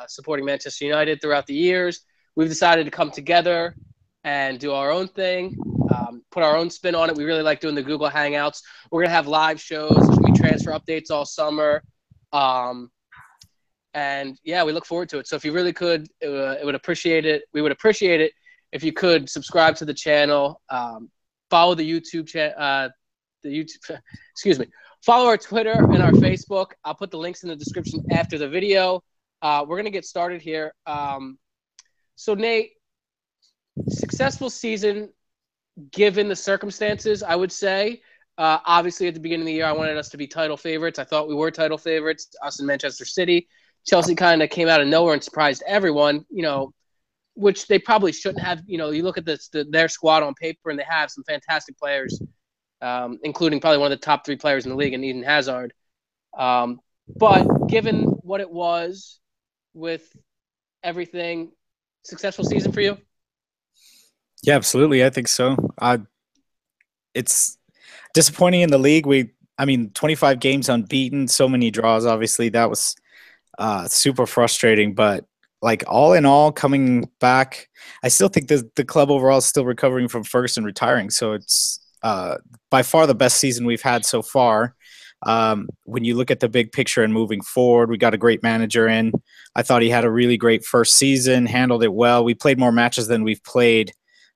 supporting Manchester United throughout the years. We've decided to come together and do our own thing, put our own spin on it. We really like doing the Google Hangouts. We're going to have live shows. There's going to be transfer updates all summer. And, yeah, we look forward to it. So if you really could, it would appreciate it. We would appreciate it if you could subscribe to the channel, follow the YouTube channel, follow our Twitter and our Facebook. I'll put the links in the description after the video. We're going to get started here. So, Nate, successful season given the circumstances, I would say. Obviously, at the beginning of the year, I wanted us to be title favorites. I thought we were title favorites, us in Manchester City. Chelsea kind of came out of nowhere and surprised everyone, which they probably shouldn't have. You look at their squad on paper, and they have some fantastic players, including probably one of the top 3 players in the league in Eden Hazard. But given what it was with everything, successful season for you? Yeah, absolutely. I think so. It's disappointing in the league. 25 games unbeaten, so many draws. Obviously, that was super frustrating. But all in all, coming back, I still think the club overall is still recovering from Ferguson retiring. So it's by far the best season we've had so far. When you look at the big picture and moving forward, we got a great manager in. I thought he had a really great first season, handled it well. We played more matches than we've played.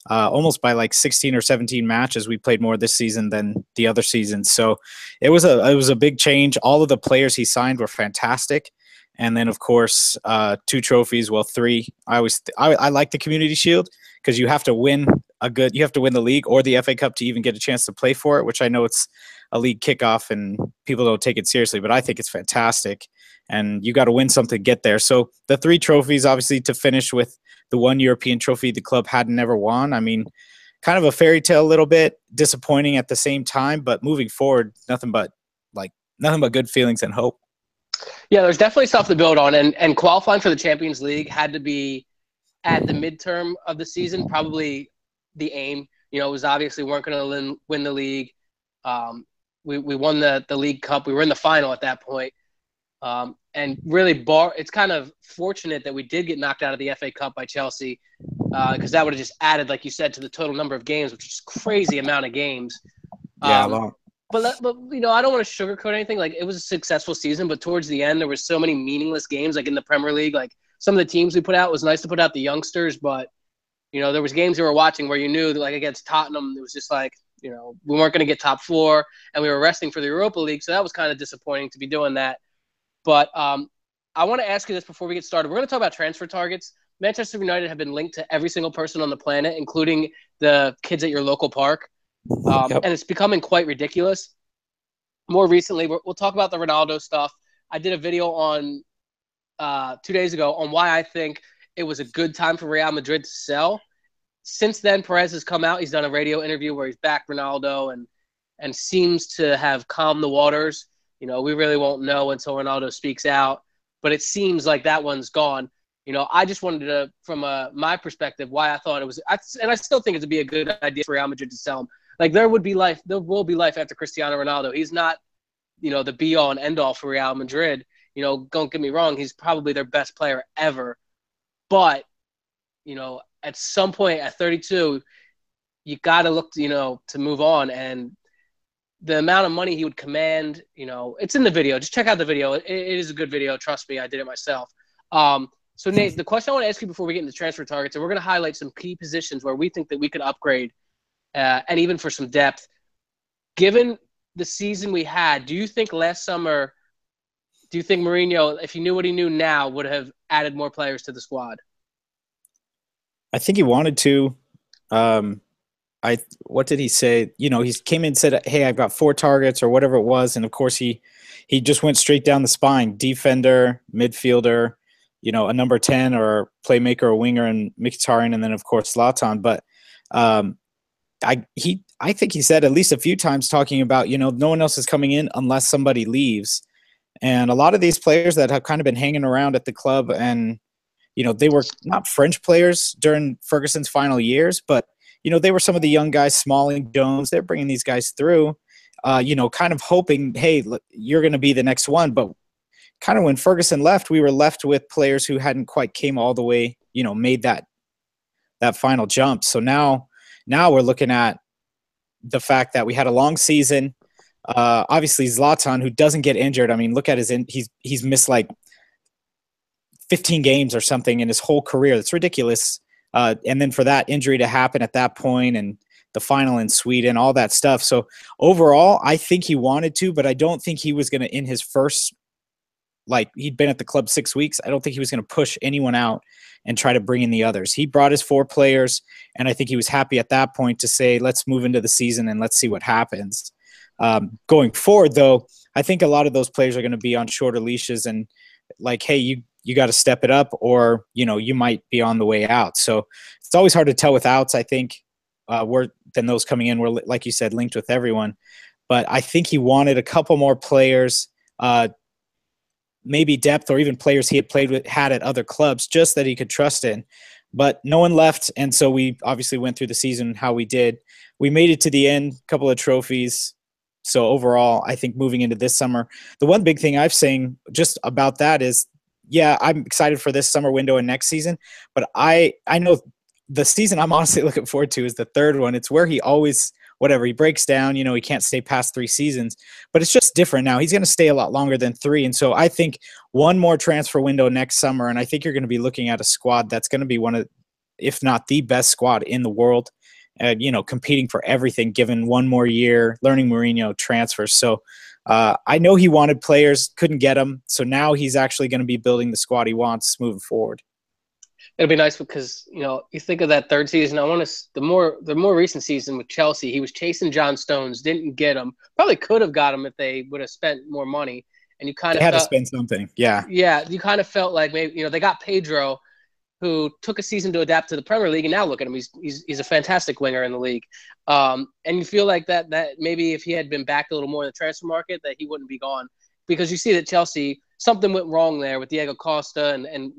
Almost by 16 or 17 matches, we played more this season than the other seasons. So it was a big change. All of the players he signed were fantastic. And then, of course, 2 trophies. Well, 3. I like the Community Shield because you have to win the league or the FA Cup to even get a chance to play for it, which I know it's a league kickoff and people don't take it seriously, but I think it's fantastic. And you got to win something to get there. So the 3 trophies, obviously, to finish with the 1 European trophy the club had never won. I mean, kind of a fairy tale a little bit, disappointing at the same time, but moving forward, nothing but good feelings and hope. Yeah, there's definitely stuff to build on, and qualifying for the Champions League had to be at the midterm of the season, probably the aim. It was obviously weren't going to win the league. We won the League Cup. We were in the final at that point. And really, it's kind of fortunate that we did get knocked out of the FA Cup by Chelsea because that would have just added, like you said, to the total number of games, which is a crazy amount of games. Yeah, long. But I don't want to sugarcoat anything. It was a successful season, but towards the end, there were so many meaningless games, in the Premier League. Some of the teams we put out, it was nice to put out the youngsters, but there was games we were watching where you knew that, against Tottenham, it was just we weren't going to get top 4, and we were resting for the Europa League, so that was kind of disappointing to be doing that. But I want to ask you this before we get started. We're going to talk about transfer targets. Manchester United have been linked to every single person on the planet, including the kids at your local park. Yep. And it's becoming quite ridiculous. More recently, we'll talk about the Ronaldo stuff. I did a video on 2 days ago on why I think it was a good time for Real Madrid to sell. Since then, Perez has come out. He's done a radio interview where he's backed Ronaldo and seems to have calmed the waters. We really won't know until Ronaldo speaks out, but it seems like that one's gone. I just wanted to, from my perspective, why I thought it was, and I still think it would be a good idea for Real Madrid to sell him. There will be life after Cristiano Ronaldo. He's not, the be-all and end-all for Real Madrid. Don't get me wrong, he's probably their best player ever. But, at some point at 32, you got to look, to move on. And the amount of money he would command, it's in the video. Just check out the video. It is a good video. Trust me, I did it myself. So, Nate, the question I want to ask you before we get into transfer targets, and we're going to highlight some key positions where we think that we could upgrade, and even for some depth. Given the season we had, do you think last summer, Mourinho, if he knew what he knew now, would have added more players to the squad? I think he wanted to. What did he say? He came in and said, hey, I've got 4 targets or whatever it was. And of course he just went straight down the spine, defender, midfielder, a number 10 or playmaker or winger and Mkhitaryan, and then of course Zlatan. But I think he said at least a few times talking about, no one else is coming in unless somebody leaves. And a lot of these players that have kind of been hanging around at the club and, they were not French players during Ferguson's final years, but they were some of the young guys, Smalling, Jones. They're bringing these guys through, kind of hoping, hey, look, you're going to be the next one. But, kind of when Ferguson left, we were left with players who hadn't quite came all the way, made that final jump. So now we're looking at the fact that we had a long season. Obviously Zlatan, who doesn't get injured. I mean, look at he's missed like 15 games or something in his whole career. That's ridiculous. And then for that injury to happen at that point, and the final in Sweden, all that stuff. So overall, I think he wanted to, but I don't think he was going to, in his first, like, he'd been at the club 6 weeks, I don't think he was going to push anyone out and try to bring in the others. He brought his 4 players, and I think he was happy at that point to say, let's move into the season and let's see what happens. Going forward, though, I think a lot of those players are going to be on shorter leashes and like, hey, you got to step it up, or, you might be on the way out. So it's always hard to tell with outs. I think than those coming in were, like you said, linked with everyone. But I think he wanted a couple more players, maybe depth, or even players he had at other clubs, just that he could trust in. But no one left, and so we obviously went through the season how we did. We made it to the end, couple of trophies. So overall, I think moving into this summer, the one big thing I've saying just about that is, yeah, I'm excited for this summer window and next season, but I know the season I'm honestly looking forward to is the third one. It's where he always, he breaks down, he can't stay past 3 seasons, but it's just different now. He's going to stay a lot longer than 3. And so I think one more transfer window next summer, and I think you're going to be looking at a squad that's going to be one of, if not the best squad in the world, competing for everything, given one more year, learning Mourinho transfers. So I know he wanted players, couldn't get them. So now he's actually going to be building the squad he wants moving forward. It'll be nice because, you think of that third season. The more recent season with Chelsea, he was chasing John Stones, didn't get him. Probably could have got him if they would have spent more money. And you kind of had to spend something. Yeah. Yeah. You kind of felt like maybe, they got Pedro, who took a season to adapt to the Premier League, and now look at him. He's a fantastic winger in the league. And you feel like that maybe if he had been back a little more in the transfer market, that he wouldn't be gone. Because you see that Chelsea, something went wrong there with Diego Costa and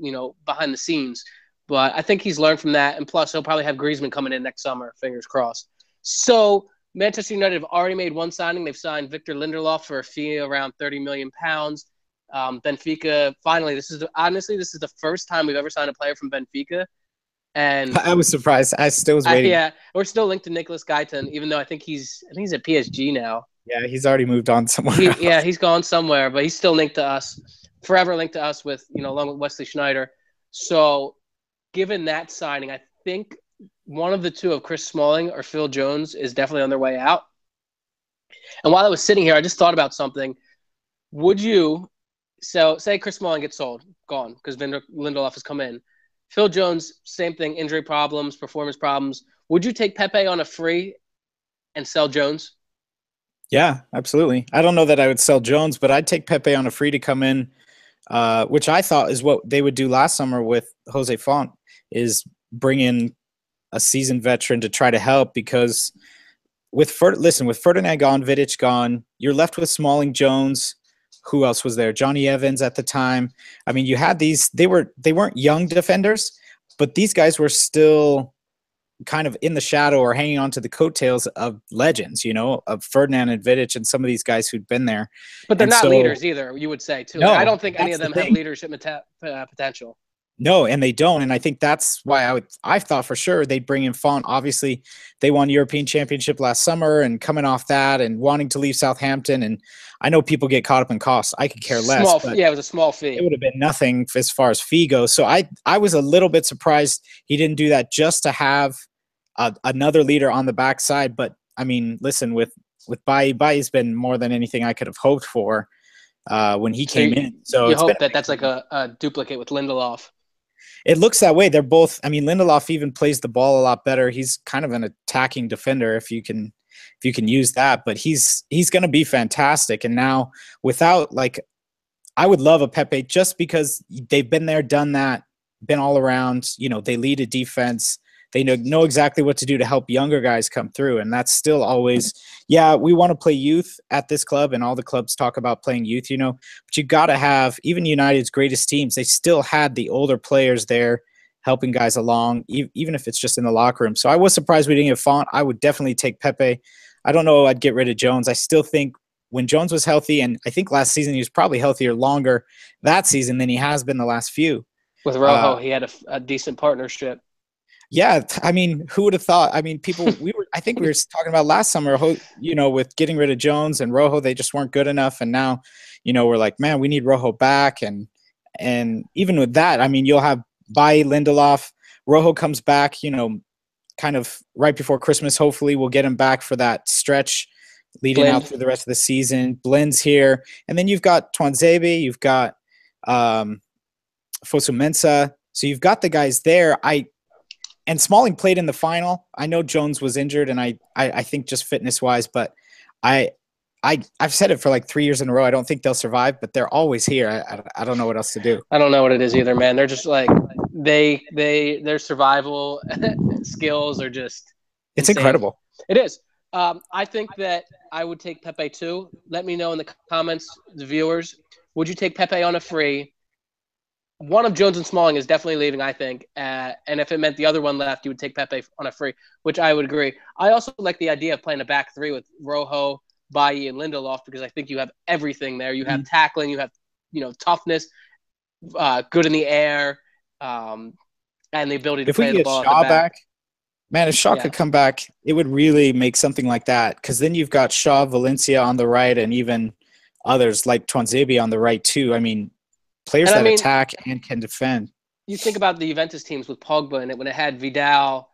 behind the scenes. But I think he's learned from that, and plus he'll probably have Griezmann coming in next summer, fingers crossed. So Manchester United have already made one signing. They've signed Victor Lindelof for a fee around £30 million. Benfica, finally, this is the first time we've ever signed a player from Benfica. And I was surprised. I still was waiting. Yeah, we're still linked to Nicolas Guyton, even though I think he's at PSG now. Yeah, he's already moved on somewhere else. Yeah, he's gone somewhere, but he's still linked to us, forever linked to us with, along with Wesley Schneider. So given that signing, I think one of the two of Chris Smalling or Phil Jones is definitely on their way out. And while I was sitting here, I just thought about something. Would you, say Chris Smalling gets sold, gone, because Lindelof has come in. Phil Jones, same thing, injury problems, performance problems. Would you take Pepe on a free and sell Jones? Yeah, absolutely. I don't know that I would sell Jones, but I'd take Pepe on a free to come in, which I thought is what they would do last summer with Jose Font, is bring in a seasoned veteran to try to help, because with Ferdinand gone, Vidic gone, you're left with Smalling, Jones. Who else was there? Johnny Evans at the time. I mean, you had these, they weren't young defenders, but these guys were still kind of in the shadow or hanging on to the coattails of legends, of Ferdinand and Vidic and some of these guys who'd been there. But they're not leaders either, you would say, too. No, I don't think any of them have leadership potential. No, and they don't. And I think that's why I thought for sure they'd bring in Font. Obviously, they won European Championship last summer, and coming off that and wanting to leave Southampton. And I know people get caught up in costs. I could care less. Yeah, it was a small fee. It would have been nothing as far as fee goes. So I was a little bit surprised he didn't do that just to have another leader on the backside. But, I mean, listen, with Bailly's been more than anything I could have hoped for when he came in. So you hope that's like a duplicate with Lindelof. It looks that way. They're both. I mean, Lindelof even plays the ball a lot better. He's kind of an attacking defender, if you can use that. But he's going to be fantastic. And now, without, like, I would love a Pepe just because they've been there, done that, been all around. They lead a defense. They know exactly what to do to help younger guys come through. And that's still always, yeah, we want to play youth at this club, and all the clubs talk about playing youth, but you got to have, even United's greatest teams, they still had the older players there helping guys along, even if it's just in the locker room. So I was surprised we didn't get Font. I would definitely take Pepe. I don't know I'd get rid of Jones. I still think when Jones was healthy, and I think last season he was probably healthier longer that season than he has been the last few. With Rojo, he had a decent partnership. Yeah, I mean, who would have thought? I mean, I think we were talking about last summer, with getting rid of Jones and Rojo, they just weren't good enough. And now, we're like, man, we need Rojo back. And even with that, I mean, you'll have Bailly, Lindelof, Rojo comes back, kind of right before Christmas. Hopefully we'll get him back for that stretch leading out through the rest of the season. Blind's here. And then you've got Tuanzebe, you've got Fosu Mensah. So you've got the guys there. And Smalling played in the final. I know Jones was injured, and I think just fitness-wise, but I've said it for like 3 years in a row. I don't think they'll survive, but they're always here. I don't know what else to do. I don't know what it is either, man. They're just like their survival skills are just it's insane. Incredible. It is. I think that I would take Pepe too. Let me know in the comments, the viewers. Would you take Pepe on a free? One of Jones and Smalling is definitely leaving, I think. And if it meant the other one left, you would take Pepe on a free, which I would agree. I also like the idea of playing a back three with Rojo, Bailly, and Lindelof because I think you have everything there. You have tackling, you have toughness, good in the air, and the ability to play the ball. If we get Shaw back, man, if Shaw could come back, it would really make something like that. Because then you've got Shaw, Valencia on the right, and even others like Tuanzebe on the right too. I mean, players that attack and can defend. You think about the Juventus teams with Pogba and when it had Vidal,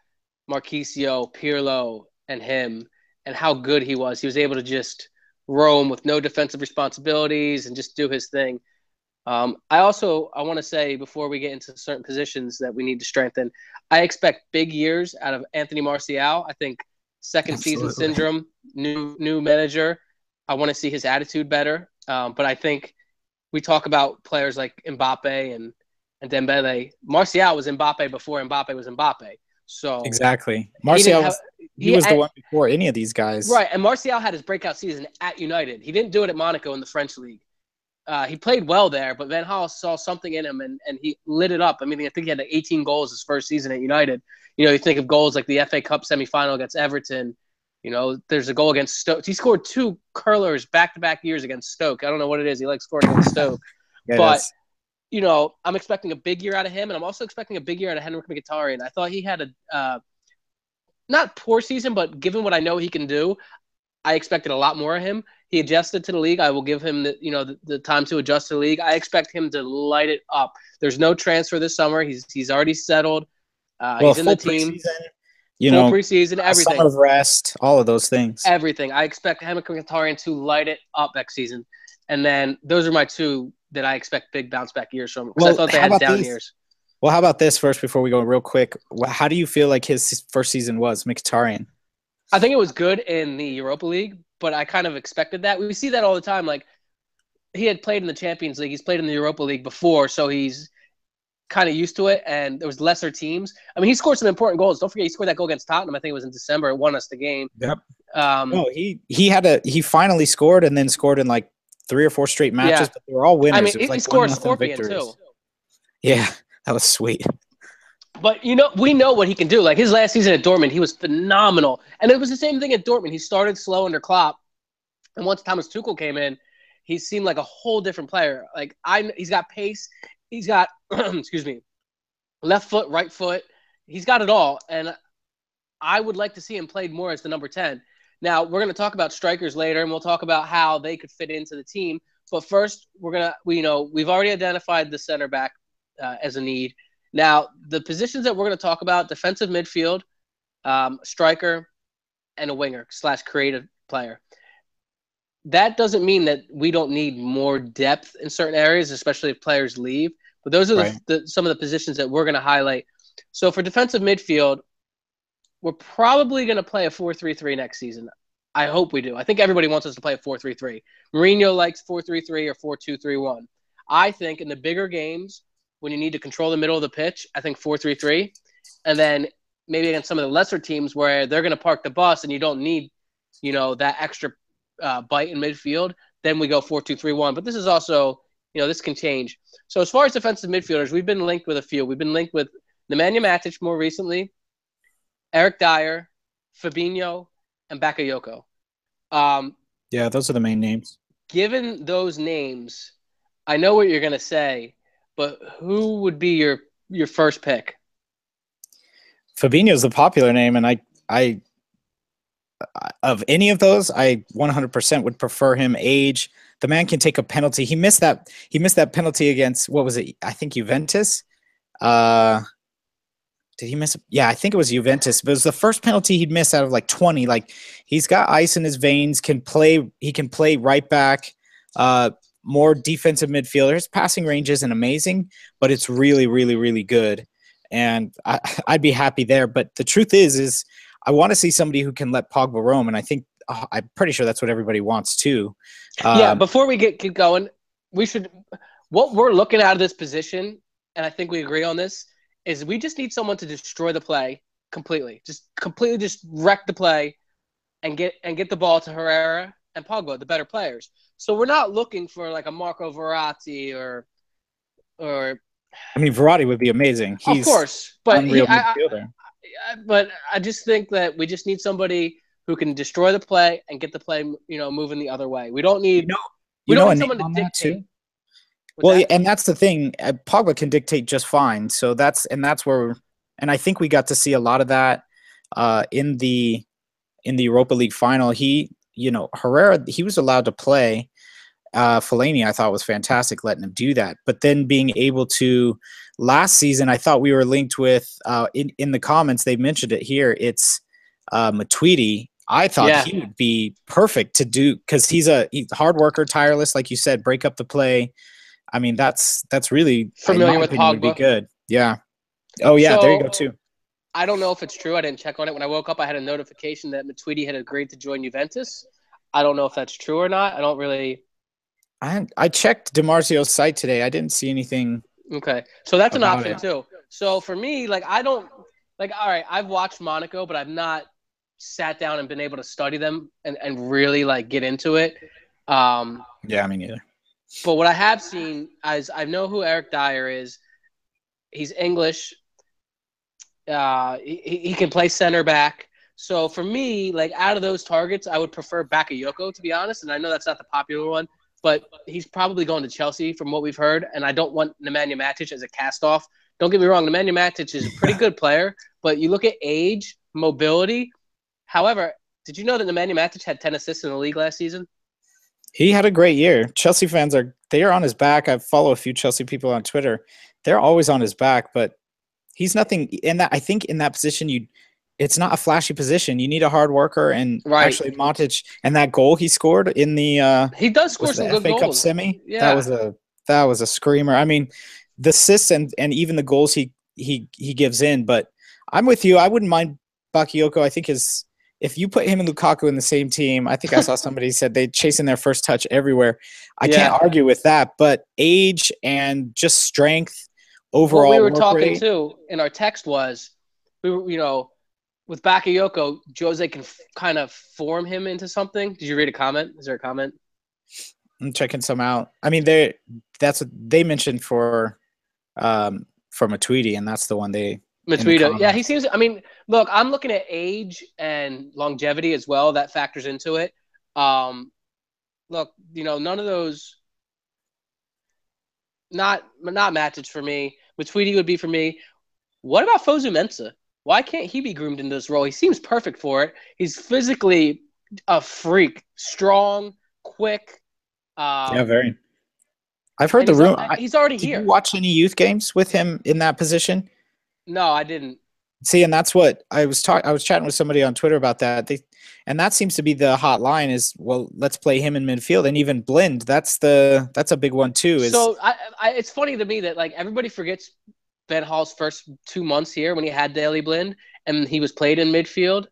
Marquisio, Pirlo, and him, and how good he was. He was able to just roam with no defensive responsibilities and just do his thing. I want to say before we get into certain positions that we need to strengthen, I expect big years out of Anthony Martial. I think second season syndrome, new manager. I want to see his attitude better. But I think we talk about players like Mbappe and Dembele. Martial was Mbappe before Mbappe was Mbappe. So exactly, Martial was the one before any of these guys, right? And Martial had his breakout season at United. He didn't do it at Monaco in the French league. He played well there, but Van Gaal saw something in him and he lit it up. I mean, I think he had 18 goals his first season at United. You think of goals like the FA Cup semifinal against Everton. There's a goal against Stoke. He scored 2 curlers back-to-back years against Stoke. I don't know what it is. He likes scoring against Stoke. But, I'm expecting a big year out of him, and I'm also expecting a big year out of Henrik Mkhitaryan. I thought he had a not poor season, but given what I know he can do, I expected a lot more of him. He adjusted to the league. I will give him the time to adjust to the league. I expect him to light it up. There's no transfer this summer. He's already settled. He's in the team. Full preseason, everything. Summer of rest, all of those things. Everything. I expect Henrik Mkhitaryan to light it up next season. And then those are my 2 that I expect big bounce back years from. Because I thought they had down years. Well, how about this first before we go real quick? How do you feel like his first season was, Mkhitaryan? I think it was good in the Europa League, but I kind of expected that. We see that all the time. Like, he had played in the Champions League. He's played in the Europa League before, so he's kind of used to it, and there was lesser teams. I mean, he scored some important goals. Don't forget, he scored that goal against Tottenham. I think it was in December. It won us the game. Yep. He finally scored and then scored in like 3 or 4 straight matches, but they were all winners. I mean, he scored a scorpion too. Yeah, that was sweet. But, we know what he can do. Like, his last season at Dortmund, he was phenomenal. And it was the same thing at Dortmund. He started slow under Klopp. And once Thomas Tuchel came in, he seemed like a whole different player. Like, he's got pace. He's got, left foot, right foot. He's got it all. And I would like to see him played more as the number 10. Now, we're going to talk about strikers later, and we'll talk about how they could fit into the team. But first, we've already identified the center back as a need. Now, the positions that we're going to talk about, defensive midfield, striker, and a winger / creative player. That doesn't mean that we don't need more depth in certain areas, especially if players leave. But those are some of the positions that we're going to highlight. So for defensive midfield, we're probably going to play a 4-3-3 next season. I hope we do. I think everybody wants us to play a 4-3-3. Mourinho likes 4-3-3 or 4-2-3-1. I think in the bigger games, when you need to control the middle of the pitch, I think 4-3-3. And then maybe against some of the lesser teams where they're going to park the bus and you don't need, that extra bite in midfield, then we go 4-2-3-1. But this is also, this can change. So as far as defensive midfielders, we've been linked with a few. We've been linked with Nemanja Matic more recently, Eric Dyer, Fabinho, and Bakayoko. Yeah, those are the main names. Given those names, I know what you're going to say, but who would be your first pick? Fabinho's the popular name, and I of any of those, I 100% would prefer him. Age, the man can take a penalty. He missed that. He missed that penalty against what was it? I think Juventus. Uh, did he miss? Yeah, I think it was Juventus. But it was the first penalty he'd missed out of like 20. Like he's got ice in his veins. Can play. He can play right back. Uh, More defensive midfielder. His passing range isn't amazing, but it's really, really, really good. And I'd be happy there. But the truth is I want to see somebody who can let Pogba roam, and I think I'm pretty sure that's what everybody wants too. Yeah, before we keep going, we should what we're looking at of this position, and I think we agree on this, is we just need someone to destroy the play completely. Just completely just wreck the play and get the ball to Herrera and Pogba, the better players. So we're not looking for like a Marco Verratti or I mean, Verratti would be amazing. of He's course, but unreal midfielder. but I just think that we just need somebody who can destroy the play and get the play, moving the other way. We don't need we don't A need name someone to on that dictate. too. Well, and that's the thing. Pogba can dictate just fine. So that's where, and I think we got to see a lot of that in the Europa League final. Herrera, he was allowed to play. Fellaini, I thought, was fantastic letting him do that. But then being able to, last season, I thought we were linked with, in the comments, they mentioned it here, it's Matuidi. I thought he would be perfect to do, because he's a hard worker, tireless, like you said, break up the play. I mean, that's really, familiar in my with opinion, Pogba. would be good. Yeah. Oh, yeah, there you go, too. I don't know if it's true. I didn't check on it. When I woke up, I had a notification that Matuidi had agreed to join Juventus. I don't know if that's true or not. I don't really. I checked DiMarzio's site today. I didn't see anything. Okay. So that's an option, too. So for me, I don't – all right, I've watched Monaco, but I've not sat down and been able to study them and really, get into it. Yeah, me neither. But what I have seen is I know who Eric Dyer is. He's English. He can play center back. So for me, out of those targets, I would prefer Bakayoko, to be honest. And I know that's not the popular one, but he's probably going to Chelsea from what we've heard. And I don't want Nemanja Matic as a cast-off. Don't get me wrong, Nemanja Matic is a pretty good player, but you look at age, mobility. However, did you know that Nemanja Matic had 10 assists in the league last season? He had a great year. Chelsea fans are on his back. I follow a few Chelsea people on Twitter. They're always on his back, but he's nothing in that. I think in that position, it's not a flashy position. You need a hard worker, and actually Matic, and that goal he scored in the he does score some good FA Cup goals. semi. Yeah. That was a screamer. I mean, the assists and even the goals he gives in. But I'm with you. I wouldn't mind Bakayoko. I think if you put him and Lukaku in the same team, I think I saw somebody said they're chasing their first touch everywhere. I can't argue with that. But age and just strength, overall. What we were talking too in our text was, with Bakayoko, Jose can kind of form him into something. Did you read a comment? Is there a comment? I'm checking some out. I mean, that's what they mentioned for Matuidi, and that's the one they. Matuidi, yeah, he seems. I mean, look, I'm looking at age and longevity as well. That factors into it. Look, none of those. Not Matic for me. Matuidi would be for me. What about Fosu Mensah? Why can't he be groomed into this role? He seems perfect for it. He's physically a freak, strong, quick. Yeah, very. I've heard the room. He's already here. Did you watch any youth games with him in that position? No, I didn't. See, and that's what I was chatting with somebody on Twitter about that. And that seems to be the hot line is, well, let's play him in midfield, and even Blind. That's a big one too. So it's funny to me that everybody forgets Van Gaal's first 2 months here when he had Daley Blind and he was played in midfield.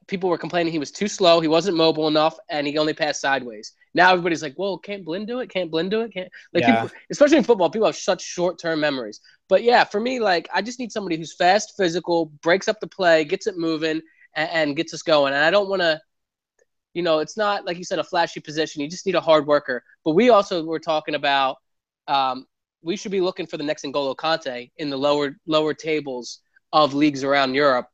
People were complaining he was too slow, he wasn't mobile enough, and he only passed sideways. Now everybody's like, "Whoa, can't Blind do it? Can't Blind do it? Can't?" People, especially in football, people have such short-term memories. But yeah, for me, I just need somebody who's fast, physical, breaks up the play, gets it moving, and gets us going. And I don't want to, it's not like you said a flashy position. You just need a hard worker. But we also were talking about we should be looking for the next N'Golo Kante in the lower tables of leagues around Europe.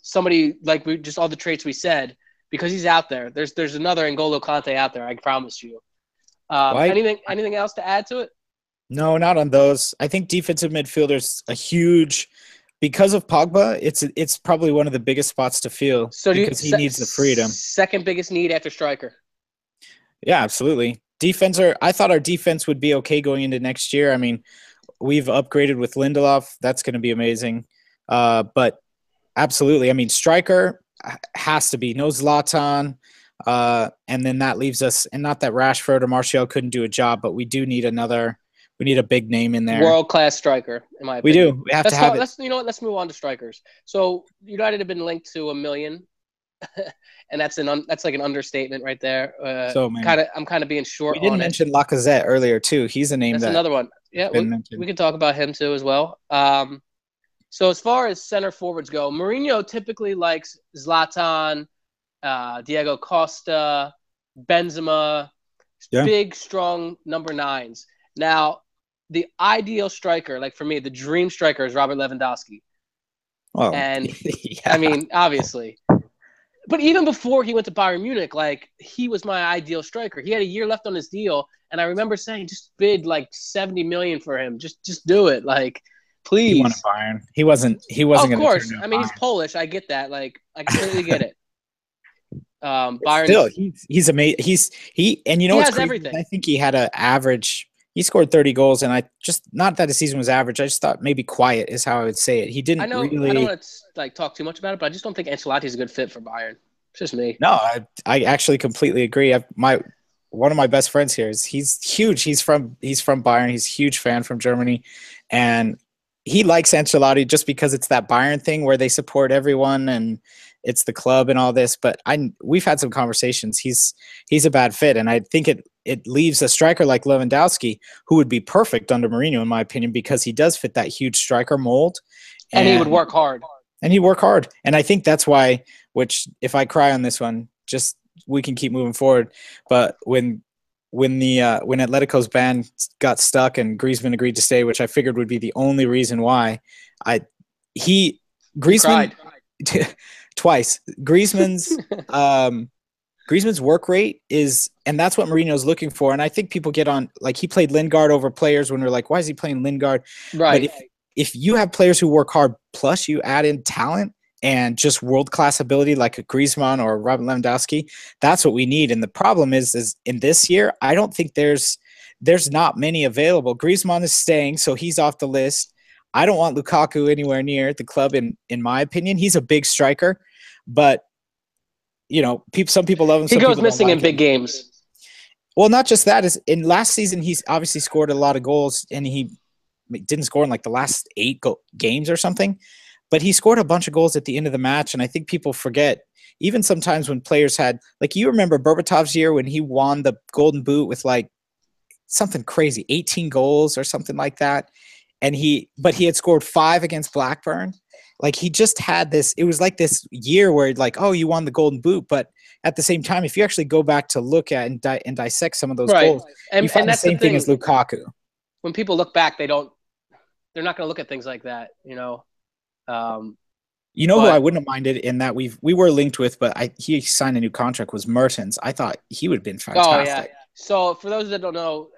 somebody like we just all the traits we said because he's out there. There's another N'Golo Kante out there. I promise you. Why? Anything else to add to it? No, not on those. I think defensive midfielders a huge because of Pogba. It's probably one of the biggest spots to fill So because he needs the freedom. Second biggest need after striker. Yeah, absolutely. I thought our defense would be okay going into next year. I mean, we've upgraded with Lindelof. That's going to be amazing. But absolutely. I mean, striker has to be no Zlatan. And then that leaves us, and not that Rashford or Martial couldn't do a job, but we do need we need a big name in there. World-class striker, in my opinion. We do. We have to have it. You know what? Let's move on to strikers. So United have been linked to 1 million. And that's like an understatement right there. I'm kind of being short. We didn't mention Lacazette earlier too. He's a name that's another one. Yeah, we can talk about him too as well. So as far as center forwards go, Mourinho typically likes Zlatan, Diego Costa, Benzema, big, strong number 9s. Now, the ideal striker, like for me, the dream striker is Robert Lewandowski. Oh, and yeah. I mean, obviously. But even before he went to Bayern Munich, like, he was my ideal striker. He had a year left on his deal, and I remember saying, just bid like 70 million for him. Just do it, like, please. He wanted Bayern. He wasn't. Of course. I mean, Bayern. He's Polish. I get that. Like, I completely get it. Bayern. Still, he's amazing. And you know what's crazy? Everything. I think he had an average. He scored 30 goals, and I just not that the season was average. I just thought maybe quiet is how I would say it. He didn't. I don't want to like talk too much about it, but I just don't think Ancelotti's a good fit for Bayern. It's just me. No, I actually completely agree. One of my best friends here he's huge. He's from Bayern. He's a huge fan from Germany, and he likes Ancelotti just because it's that Bayern thing where they support everyone and it's the club and all this. But we've had some conversations. He's a bad fit, and I think it leaves a striker like Lewandowski, who would be perfect under Mourinho, in my opinion, because he does fit that huge striker mold. And he would work hard. And I think that's why, which if I cry on this one, just we can keep moving forward. But when Atletico's ban got stuck and Griezmann agreed to stay, which I figured would be the only reason why, Griezmann twice. Griezmann's work rate is, and that's what Mourinho's looking for. And I think people get on, like, he played Lingard over players when we're like, why is he playing Lingard? Right. But if you have players who work hard, plus you add in talent and just world-class ability like a Griezmann or Robert Lewandowski, that's what we need. And the problem is in this year, I don't think there's not many available. Griezmann is staying, so he's off the list. I don't want Lukaku anywhere near the club, in my opinion. He's a big striker, but some people love him. He goes missing in big games. Well, not just that. Is in last season, he's obviously scored a lot of goals, and he didn't score in like the last 8 games or something. But he scored a bunch of goals at the end of the match, and I think people forget. Even sometimes when players had, like, you remember Berbatov's year when he won the Golden Boot with like something crazy, 18 goals or something like that, but he had scored 5 against Blackburn. Like, he just had this, it was like this year where, like, oh, you won the Golden Boot, but at the same time, if you actually go back to look at and dissect some of those goals, you find the same thing as Lukaku. When people look back, they're not going to look at things like that, who I wouldn't have minded in that we were linked with, but he signed a new contract, was Mertens. I thought he would have been fantastic. Oh, yeah. So for those that don't know,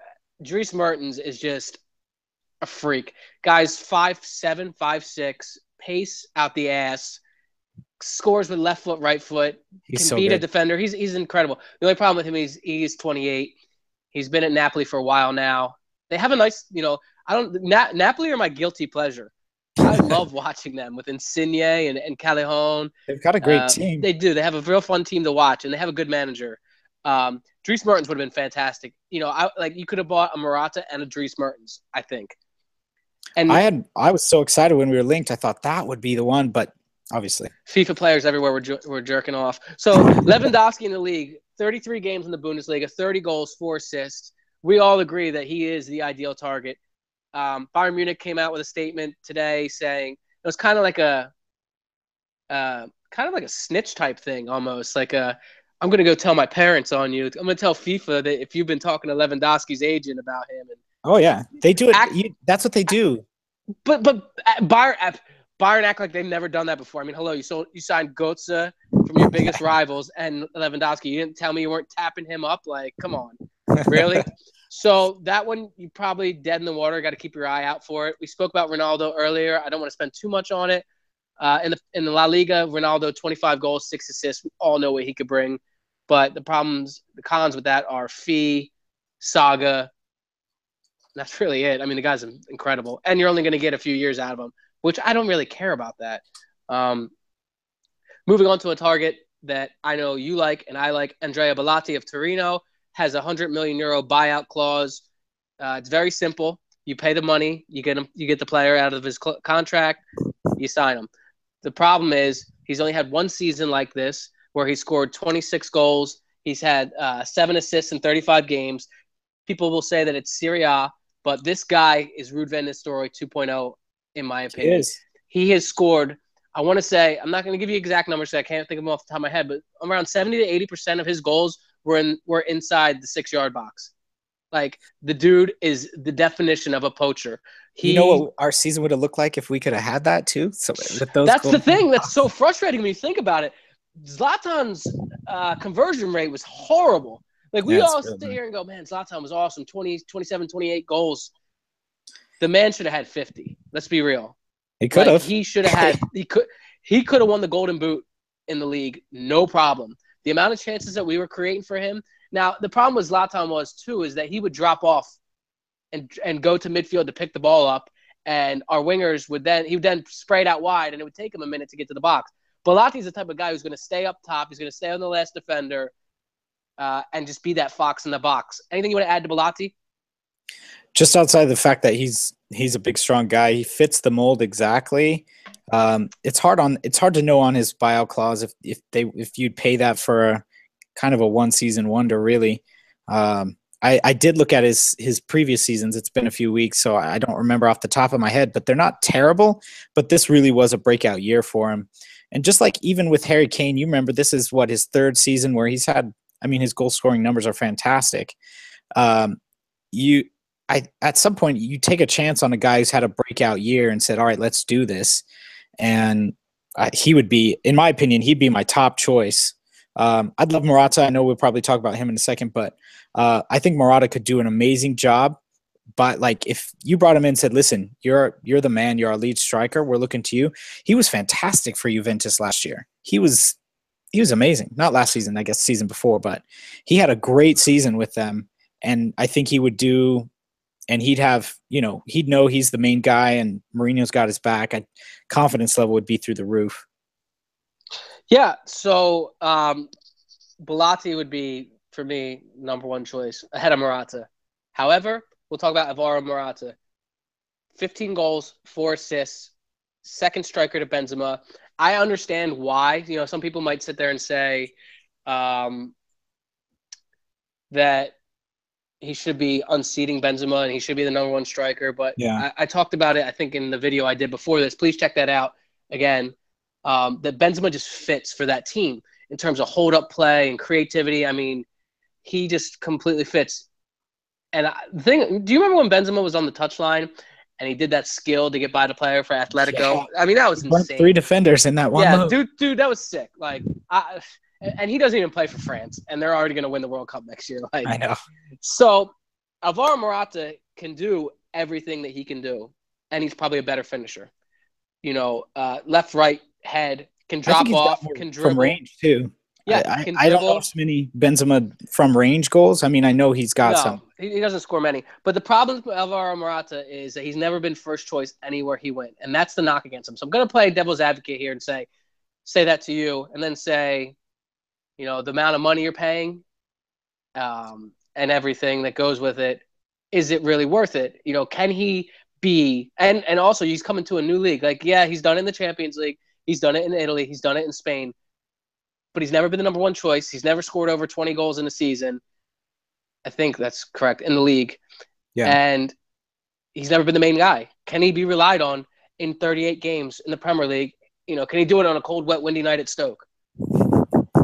Dries Mertens is just a freak. Guy's 5'7", 5'6", pace out the ass, scores with left foot, right foot, can beat a defender. He's incredible. The only problem with him is he's 28. He's been at Napoli for a while now. They have a nice, Napoli are my guilty pleasure. I love watching them with Insigne and Callejon. They've got a great team. They do. They have a real fun team to watch, and they have a good manager. Dries Mertens would have been fantastic. You could have bought a Morata and a Dries Mertens, I think. And I was so excited when we were linked. I thought that would be the one, but obviously FIFA players everywhere were jerking off. So Lewandowski in the league, 33 games in the Bundesliga, 30 goals, 4 assists. We all agree that he is the ideal target. Bayern Munich came out with a statement today saying it was kind of like a snitch type thing, almost like I'm going to go tell my parents on you. I'm going to tell FIFA that if you've been talking to Lewandowski's agent about him. Oh yeah, they do it. That's what they do. But Bayern Bayern act like they've never done that before. I mean, hello, you signed Götze from your biggest rivals and Lewandowski. You didn't tell me you weren't tapping him up. Like, come on, really? So that one, you probably dead in the water. Got to keep your eye out for it. We spoke about Ronaldo earlier. I don't want to spend too much on it. In the La Liga, Ronaldo, 25 goals, 6 assists. We all know what he could bring. But the cons with that are fee, saga. That's really it. I mean, the guy's incredible. And you're only going to get a few years out of him, which I don't really care about that. Moving on to a target that I know you like and I like, Andrea Bellotti of Torino has a €100 million buyout clause. It's very simple. You pay the money, you get the player out of his contract, you sign him. The problem is he's only had one season like this where he scored 26 goals. He's had 7 assists in 35 games. People will say that it's Serie A, but this guy is Ruud van Nistelrooy 2.0, in my opinion. He has scored, I want to say, I'm not going to give you exact numbers because I can't think of them off the top of my head, but around 70 to 80% of his goals were inside the 6-yard box. Like, the dude is the definition of a poacher. You know what our season would have looked like if we could have had that too? So with those that's the thing that's so frustrating when you think about it. Zlatan's conversion rate was horrible. Like, we all sit here and go, man, Zlatan was awesome. 20, 27, 28 goals. The man should have had 50. Let's be real. He could have. He should have had he could have won the Golden Boot in the league, no problem. The amount of chances that we were creating for him. Now, the problem with Zlatan was too is that he would drop off and go to midfield to pick the ball up, and our wingers would then spray it out wide, and it would take him a minute to get to the box. Belotti's the type of guy who's going to stay up top. He's going to stay on the last defender, and just be that fox in the box. Anything you want to add to Belotti? Just outside of the fact that he's a big, strong guy, he fits the mold exactly. It's hard to know on his buyout clause if you'd pay that for a kind of a one-season wonder, really. I did look at his previous seasons. It's been a few weeks, so I don't remember off the top of my head, but they're not terrible. But this really was a breakout year for him. And just like even with Harry Kane, you remember this is his 3rd season where he's had. I mean, his goal scoring numbers are fantastic. At some point you take a chance on a guy who's had a breakout year and said, all right, let's do this. And he would be, in my opinion, he'd be my top choice. I'd love Morata. I know we'll probably talk about him in a second, but I think Morata could do an amazing job. But like, if you brought him in and said, listen, you're the man, you're our lead striker, we're looking to you. He was fantastic for Juventus last year. He was amazing. Not last season, I guess season before, but he had a great season with them. And I think he would do, and he'd have, he'd know he's the main guy and Mourinho's got his back. Confidence level would be through the roof. Yeah. So Belotti would be, for me, number one choice ahead of Morata. However, we'll talk about Alvaro Morata. 15 goals, 4 assists, second striker to Benzema. I understand why. Some people might sit there and say that he should be unseating Benzema and he should be the number one striker. But yeah. I talked about it, I think, in the video I did before this. Please check that out again. That Benzema just fits for that team in terms of hold-up play and creativity. I mean, he just completely fits. And do you remember when Benzema was on the touchline and he did that skill to get by the player for Atletico? Yeah. I mean, that was insane. 3 defenders in that one. Yeah, dude, that was sick. Like, and he doesn't even play for France, and they're already going to win the World Cup next year. Like, I know. So Alvaro Morata can do everything that he can do, and he's probably a better finisher. Left, right, head, can drop off, can dribble. From range too. Yeah, I don't know so many Benzema from range goals. I mean, I know he's got some. He doesn't score many. But the problem with Alvaro Morata is that he's never been first choice anywhere he went, and that's the knock against him. So I'm going to play devil's advocate here and say that to you, and then say, the amount of money you're paying, and everything that goes with it, is it really worth it? Can he be? And also, he's coming to a new league. Like, yeah, he's done it in the Champions League. He's done it in Italy. He's done it in Spain. But he's never been the number one choice. He's never scored over 20 goals in a season. I think that's correct, in the league. Yeah. And he's never been the main guy. Can he be relied on in 38 games in the Premier League? Can he do it on a cold, wet, windy night at Stoke?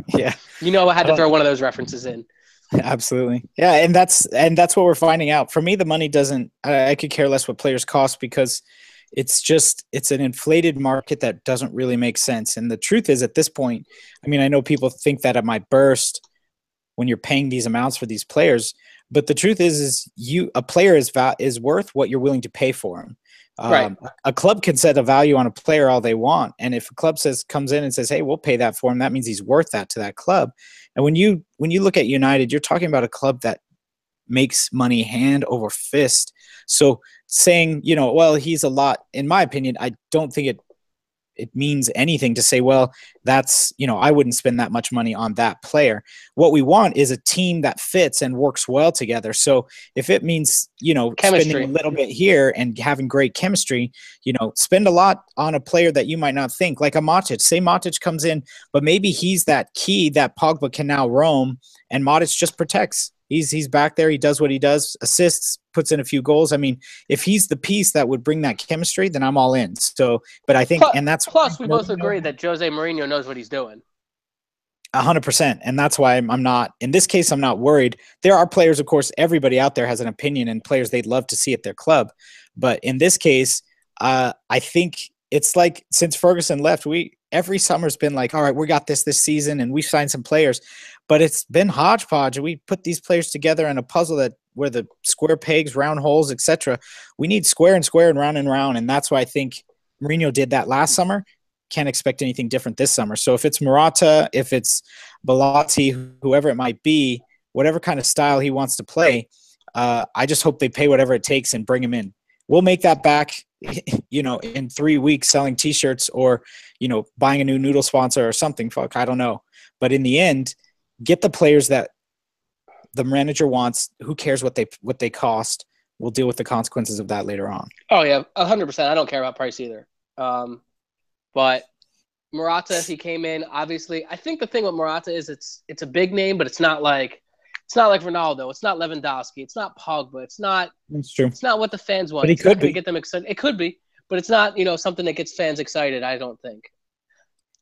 Yeah. I had to throw one of those references in. Absolutely. Yeah, and that's what we're finding out. For me, the money doesn't – I could care less what players cost because it's an inflated market that doesn't really make sense. And the truth is, at this point, I mean, I know people think that it might burst when you're paying these amounts for these players, but the truth is a player is worth what you're willing to pay for him. Right. A club can set a value on a player all they want, and if a club comes in and says, "Hey, we'll pay that for him," that means he's worth that to that club. And when you look at United, you're talking about a club that makes money hand over fist. So saying, well, he's a lot, in my opinion, I don't think it means anything to say, well, that's, I wouldn't spend that much money on that player. What we want is a team that fits and works well together. So if it means, spending a little bit here and having great chemistry, spend a lot on a player that you might not think, like a Matic. Say Matic comes in, but maybe he's that key that Pogba can now roam, and Matic just protects. He's back there. He does what he does, assists, puts in a few goals. I mean, if he's the piece that would bring that chemistry, then I'm all in. So, but I think, and that's plus we both agree that Jose Mourinho knows what he's doing. 100%, and that's why I'm not. In this case, I'm not worried. There are players, of course. Everybody out there has an opinion, and players they'd love to see at their club. But in this case, I think it's like since Ferguson left, every summer's been like, all right, we got this season, and we signed some players. But it's been hodgepodge. We put these players together in a puzzle where the square pegs, round holes, etc. We need square and square and round, and that's why I think Mourinho did that last summer. Can't expect anything different this summer. So if it's Morata, if it's Bellotti, whoever it might be, whatever kind of style he wants to play, I just hope they pay whatever it takes and bring him in. We'll make that back, in 3 weeks selling T-shirts or, buying a new noodle sponsor or something. Fuck, I don't know. But in the end, get the players that the manager wants. Who cares what they cost? We'll deal with the consequences of that later on. Oh yeah, 100%. I don't care about price either. But Morata, if he came in, obviously, I think the thing with Morata is it's a big name, but it's not like Ronaldo. It's not Lewandowski. It's not Pogba. It's not. That's true. It's not what the fans want. But he it's could not going be. to get them excited. It could be, but it's not something that gets fans excited. I don't think.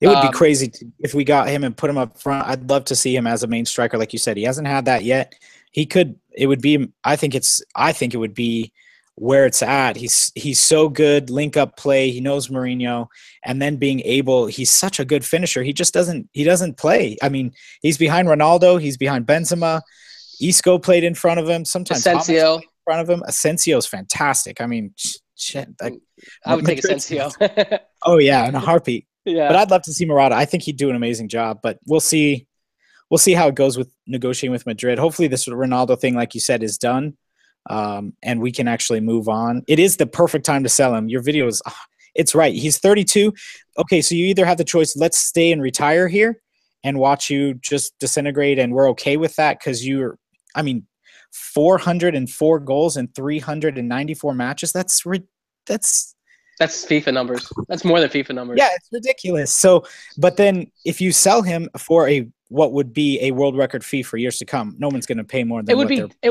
It would be crazy if we got him and put him up front. I'd love to see him as a main striker, like you said. He hasn't had that yet. He could. It would be. I think it would be where it's at. He's so good. Link up play. He knows Mourinho, and then being able. He's such a good finisher. He just doesn't. He doesn't play. I mean, he's behind Ronaldo. He's behind Benzema. Isco played in front of him. Sometimes Asensio in front of him. Asensio's fantastic. I mean, shit. I would take Asensio. Oh yeah, in a heartbeat. Yeah. But I'd love to see Morata. I think he'd do an amazing job, but we'll see. We'll see how it goes with negotiating with Madrid. Hopefully this Ronaldo thing, like you said, is done, and we can actually move on. It is the perfect time to sell him. Your video is, it's right. He's 32. Okay, so you either have the choice, let's stay and retire here and watch you just disintegrate, and we're okay with that because 404 goals in 394 matches. That's FIFA numbers. That's more than FIFA numbers. Yeah, it's ridiculous. So, but then if you sell him for what would be a world record fee for years to come, no one's going to pay more than it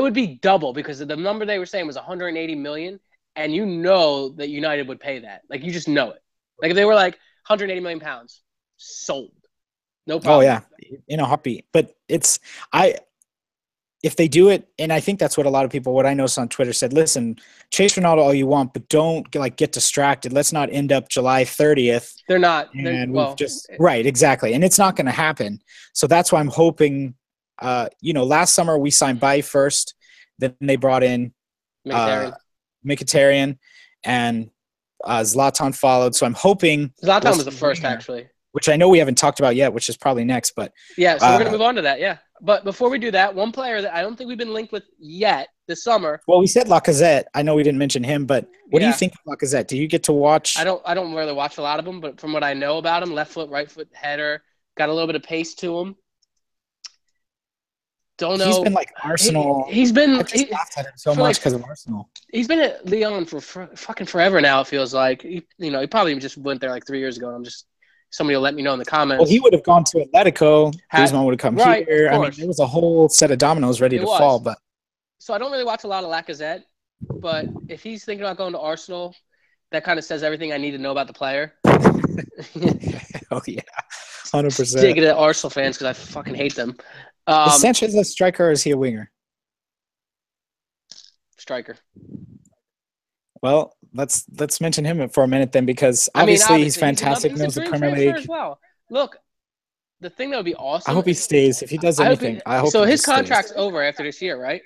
would be double because the number they were saying was 180 million, and that United would pay that. Like you just know it. Like if they were like 180 million pounds, sold, no problem. Oh yeah, in a heartbeat. But if they do it, and I think that's what a lot of people, what I noticed on Twitter said, listen, chase Ronaldo all you want, but don't get distracted. Let's not end up July 30th. They're not. Right, exactly. And it's not going to happen. So that's why I'm hoping, last summer we signed Baye first, then they brought in Mkhitaryan, and Zlatan followed. So I'm hoping. Zlatan was the first, actually. Which I know we haven't talked about yet, which is probably next. But yeah, so we're going to move on to that, yeah. But before we do that, one player that I don't think we've been linked with yet this summer. Well, we said Lacazette. I know we didn't mention him, but what do you think of Lacazette? Do you get to watch? I don't really watch a lot of them, but from what I know about him, left foot, right foot header, got a little bit of pace to him. Don't know. He's been like Arsenal. He's been. I just laughed at him so much because of Arsenal. He's been at Lyon for fucking forever now. It feels like he probably just went there like 3 years ago, and somebody will let me know in the comments. Well, he would have gone to Atletico. Griezmann would have come here. I mean, there was a whole set of dominoes ready to fall. But so I don't really watch a lot of Lacazette, but if he's thinking about going to Arsenal, that kind of says everything I need to know about the player. Oh yeah, 100%. Dig it at Arsenal fans because I fucking hate them. Is Sanchez a striker or is he a winger? Striker. Well, let's mention him for a minute then, because I mean, obviously he's obviously, fantastic, he's a knows the dream Premier transfer as League. well. Look, the thing that would be I awesome hope he is stays. If he does I hope anything, I hope so. he His just stays. contract's over after this year, right?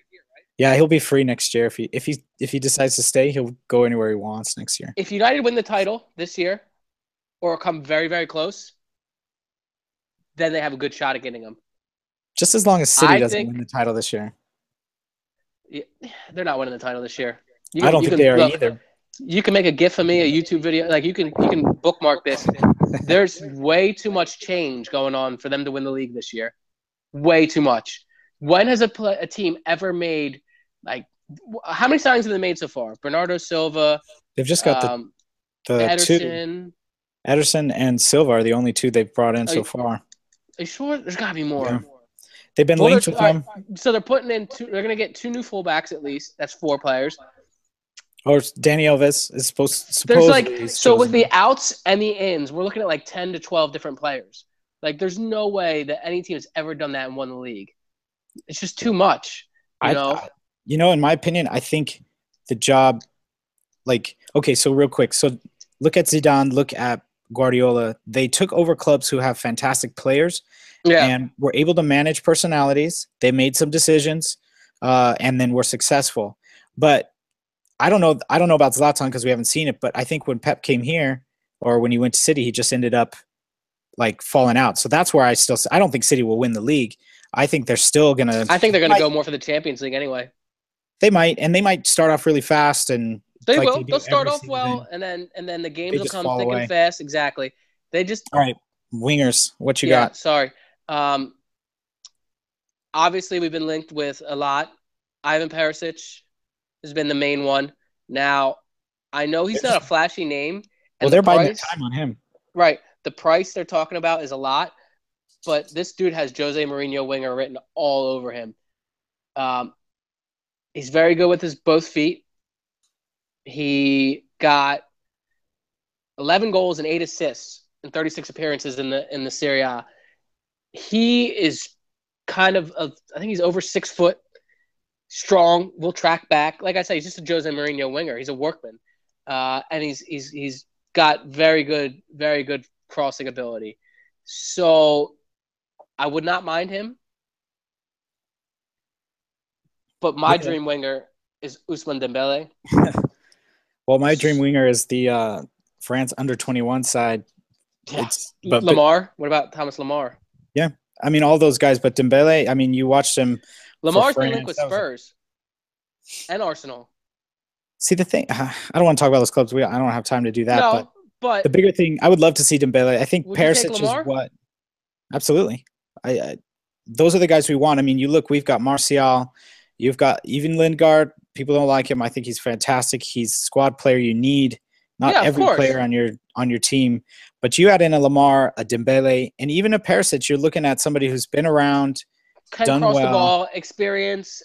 Yeah, he'll be free next year. If he decides to stay, he'll go anywhere he wants next year. If United win the title this year or come very, very close, then they have a good shot at getting him. Just as long as City I doesn't think win the title this year. they're not winning the title this year. I don't You think can they are look. either. You can make a GIF of me, a YouTube video. Like you can bookmark this. There's way too much change going on for them to win the league this year. Way too much. When has a team ever made like how many signings have they made so far? Bernardo Silva, They've just got the two. Ederson. Ederson and Silva are the only two they've brought in Are so you, far. are you sure? There's got to be more. Yeah. They've been Well, linked with them. so they're putting in two. They're going to get two new fullbacks at least. That's 4 players. Or Danny Alves is There's supposedly so with the outs and the ins, we're looking at like 10 to 12 different players. Like there's no way that any team has ever done that and won the league. It's just too much. In my opinion, I think the job, okay, so real quick. So look at Zidane, look at Guardiola. They took over clubs who have fantastic players and were able to manage personalities. They made some decisions and then were successful. But I don't know about Zlatan because we haven't seen it, but I think when Pep came here or when he went to City, he just ended up like falling out. So that's where I don't think City will win the league. I think they're still going to. I think they're going to go more for the Champions League anyway. They might, and they might start off really fast, and they will. They'll start off well, and then the games will come thick and fast. Exactly. They just all right. Wingers, what you got? Sorry. Obviously, we've been linked with a lot. Ivan Perisic has been the main one. Now, I know he's not a flashy name. Well, they're buying their time on him. Right. The price they're talking about is a lot, but this dude has Jose Mourinho winger written all over him. He's very good with his both feet. He got 11 goals and 8 assists in 36 appearances in the Serie A. He is kind of I think he's over 6 foot, strong, will track back. Like I said, he's just a Jose Mourinho winger. He's a workman. And he's got very good crossing ability. So I would not mind him. But my dream winger is Ousmane Dembele. Well, my dream winger is the France under-21 side. Yeah. Lamar. What about Thomas Lamar? Yeah. I mean, all those guys. But Dembele, I mean, you watched him. Lamar's been linked with Spurs and Arsenal. See, the thing, I don't want to talk about those clubs. I don't have time to do that. No, but the bigger thing, I would love to see Dembele. I think Perisic is what. Absolutely. Those are the guys we want. I mean, you look, we've got Martial. You've got even Lingard. People don't like him. I think he's fantastic. He's squad player you need. Not every player on your team. But you add in a Lamar, a Dembele, and even a Perisic, you're looking at somebody who's been around, done well. The ball, experience,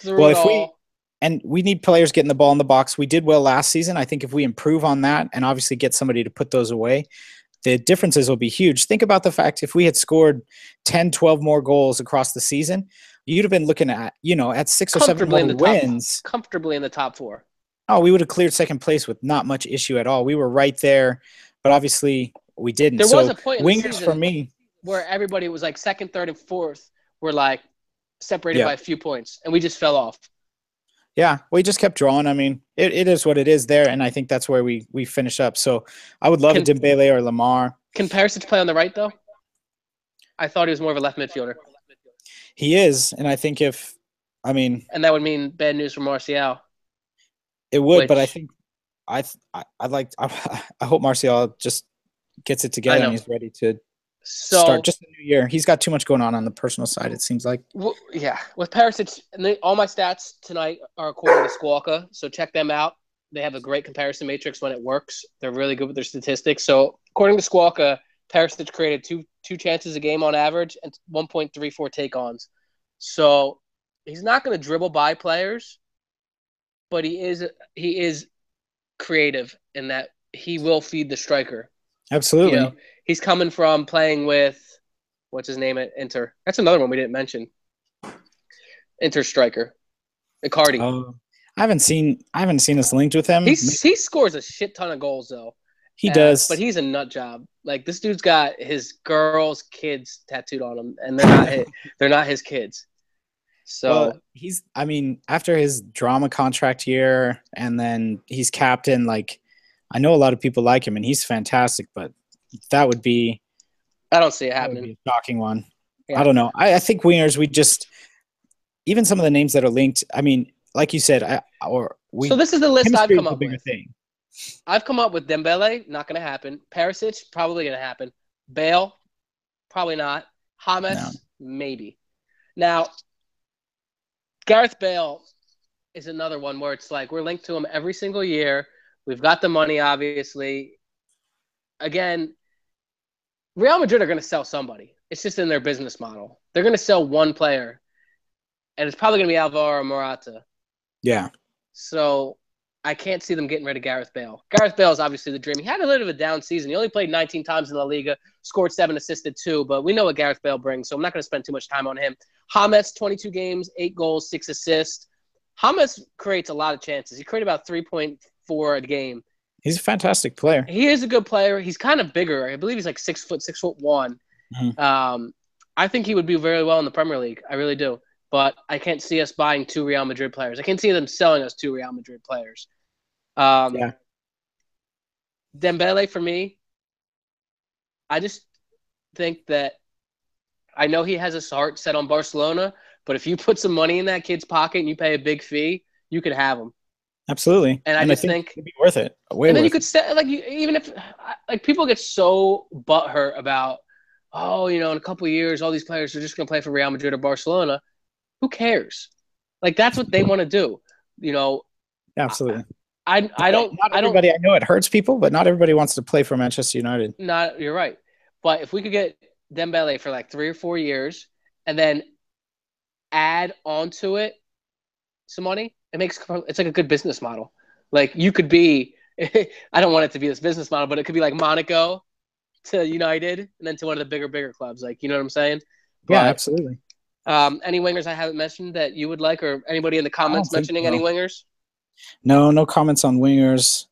we need players getting the ball in the box. We did well last season. I think if we improve on that and obviously get somebody to put those away, the differences will be huge. Think about the fact if we had scored 10, 12 more goals across the season, you'd have been looking at, at 6 or 7 more wins. Comfortably in the top 4. Oh, we would have cleared second place with not much issue at all. We were right there, but obviously we didn't. There was a point in the season for me where everybody was like second, third, and fourth were like separated by a few points, and we just fell off. Yeah, we just kept drawing. I mean, it is what it is there, and I think that's where we finish up. So I would love a Dembele or Lamar. Can Perisic play on the right, though? I thought he was more of a left midfielder. He is, and I think and that would mean bad news for Martial. It would, but I think I hope Martial just gets it together and he's ready to start just the new year. He's got too much going on the personal side, it seems like. Well, yeah, with Perisic, all my stats tonight are according to Squawka, so check them out. They have a great comparison matrix when it works. They're really good with their statistics. So according to Squawka, Perisic created two chances a game on average and 1.34 take-ons. So he's not going to dribble by players, but he is creative in that he will feed the striker. Absolutely. He's coming from playing with, what's his name at Inter? That's another one we didn't mention. Inter striker. Icardi. I haven't seen us linked with him. He scores a shit ton of goals though. He does, but he's a nut job. Like this dude's got his girl's kids tattooed on him, and they're not his kids. So after his drama contract year, and then he's captain. Like, I know a lot of people like him, and he's fantastic. But that would be, I don't see it that happening. would be a shocking one. Yeah. I don't know. I think wingers. Even some of the names that are linked. I mean, like you said, So this is the list I've come up with. Thing. I've come up with Dembele, not going to happen. Perisic, probably going to happen. Bale, probably not. James, maybe. Now, Gareth Bale is another one where it's like we're linked to him every single year. We've got the money, obviously. Again, Real Madrid are going to sell somebody. It's just in their business model. They're going to sell one player, and it's probably going to be Alvaro Morata. Yeah. So I can't see them getting rid of Gareth Bale. Gareth Bale is obviously the dream. He had a little bit of a down season. He only played 19 times in La Liga, scored 7, assisted 2, but we know what Gareth Bale brings, so I'm not going to spend too much time on him. James, 22 games, 8 goals, 6 assists. James creates a lot of chances. He created about 3.4 a game. He's a fantastic player. He is a good player. He's kind of bigger. I believe he's like 6 foot, 6'1". Mm-hmm. I think he would do very well in the Premier League. I really do. But I can't see us buying 2 Real Madrid players. I can't see them selling us 2 Real Madrid players. Dembele for me, I just think that I know he has his heart set on Barcelona, but if you put some money in that kid's pocket and you pay a big fee, you could have him. Absolutely. And I just think it'd be worth it. And then you could set even if people get so butthurt about, in a couple of years, all these players are just going to play for Real Madrid or Barcelona. Who cares? Like, that's what they want to do. Absolutely. I don't. I know it hurts people, but not everybody wants to play for Manchester United. You're right. But if we could get Dembele for like 3 or 4 years and then add onto it some money, it's like a good business model. Like you could be, I don't want it to be this business model, but it could be like Monaco to United and then to one of the bigger clubs. Like, you know what I'm saying? Yeah, absolutely. Any wingers I haven't mentioned that you would like, or anybody in the comments mentioning any wingers? No comments on wingers.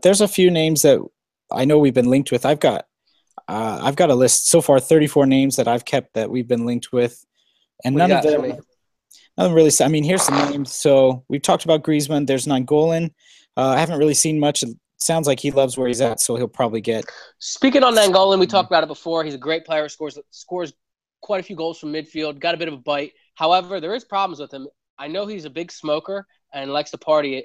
There's a few names that I know we've been linked with. I've got a list so far, 34 names that I've kept that we've been linked with, and none of them really. I mean, here's some names. So we've talked about Griezmann. There's Nainggolan. I haven't really seen much. It sounds like he loves where he's at, so he'll probably get. Speaking on Nainggolan, we talked about it before. He's a great player. Scores quite a few goals from midfield. Got a bit of a bite. However, there is problems with him. I know he's a big smoker and likes to party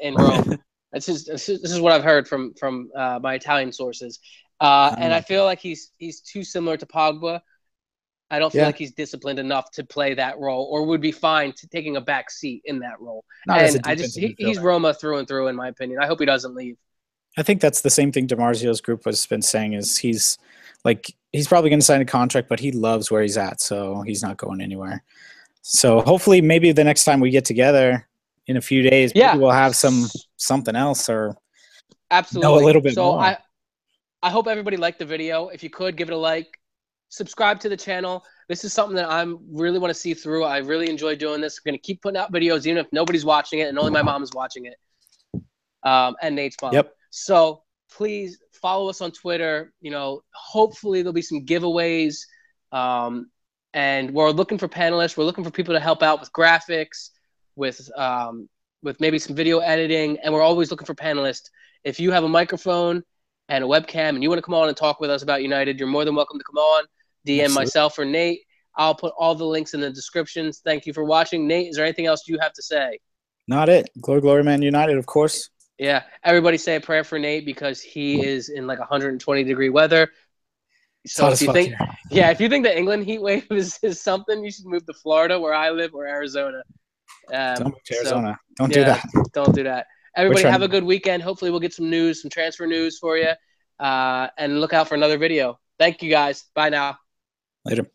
in Rome. This is what I've heard from my Italian sources. And I feel like he's too similar to Pogba. I don't feel like he's disciplined enough to play that role, or would be fine taking a back seat in that role. He's Roma through and through, in my opinion. I hope he doesn't leave. I think that's the same thing DiMarzio's group has been saying. Is he's probably going to sign a contract, but he loves where he's at, so he's not going anywhere. So hopefully, maybe the next time we get together in a few days, maybe we'll have something else or absolutely know a little bit more. I hope everybody liked the video. If you could, give it a like. Subscribe to the channel. This is something that I really want to see through. I really enjoy doing this. I'm going to keep putting out videos, even if nobody's watching it and only my mom is watching it. And Nate's mom. Yep. So please follow us on Twitter. Hopefully there'll be some giveaways. And we're looking for panelists. We're looking for people to help out with graphics, with maybe some video editing. And we're always looking for panelists. If you have a microphone and a webcam and you want to come on and talk with us about United, you're more than welcome to come on. DM myself or Nate. I'll put all the links in the descriptions. Thank you for watching. Nate, is there anything else you have to say? Not it. Glory, man United, of course. Yeah. Everybody say a prayer for Nate because he is in like 120-degree weather. So if you think the England heat wave is something, you should move to Florida, where I live, or Arizona. Don't move to Arizona. Don't do that. Don't do that. Everybody have a good weekend. Hopefully we'll get some transfer news for you. And look out for another video. Thank you, guys. Bye now. Later.